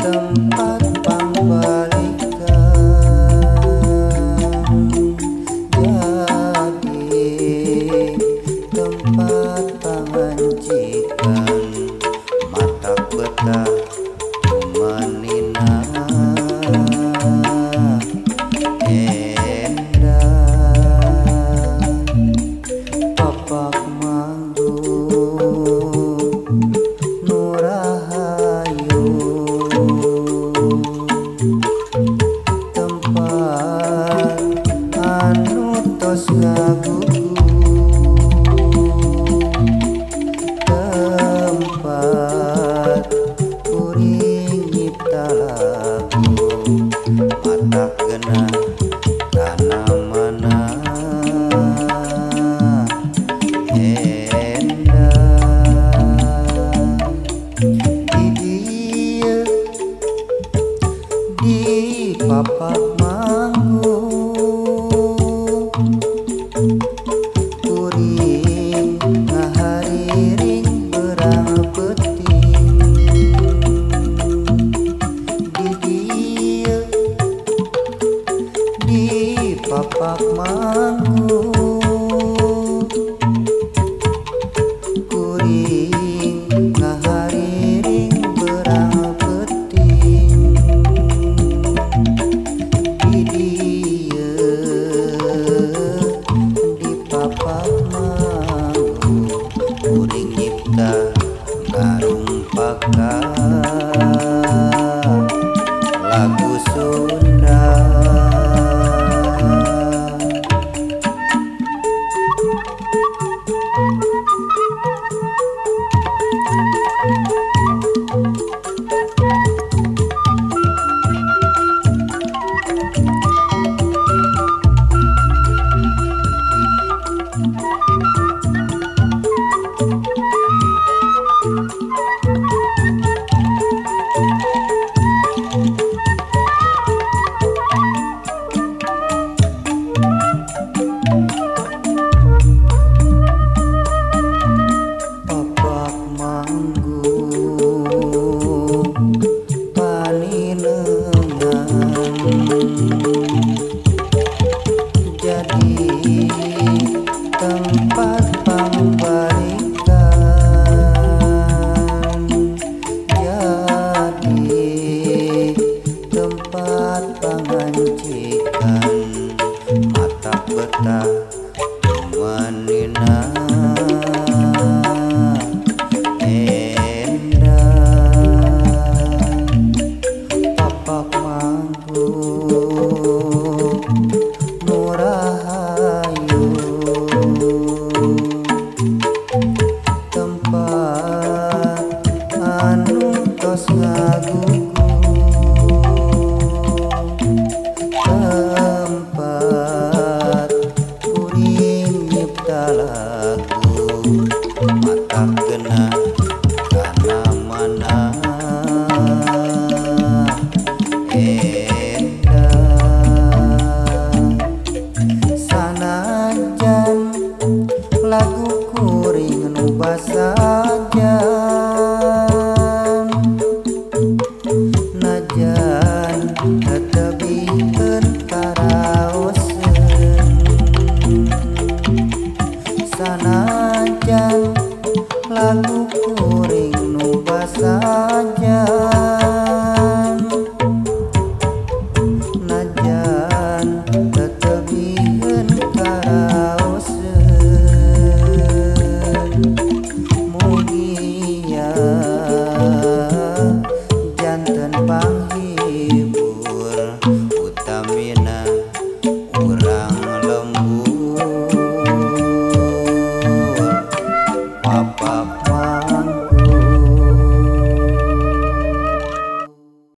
tempat pangbalikan, jadi tempat pangancikan mata betah menina endah papak manggung nurahayu tempat anu tos ngagugu tempat kuring nyipta lagu mata gena kana mana di papak manggung kuring ngahariring berang peting di dieu di papak manggung kuring ngahariring berang peting di papak manggung kuring nyipta garung paka lagu Sunda. Papak manggung paninengan jadi tempat pangbalikan, jadi tempat pangancikan mata betah menina papak manggung nurahayu tempat anu tos ngagugu tempat kuring nyipta lagu mata kena kana mana sanajan lagu kuring nu basajan najan tetebikeun karaoseun sanajan lagu kuring nu basajan najan tetebikeun karaoseun mugia janten panghibur utamina urang lembur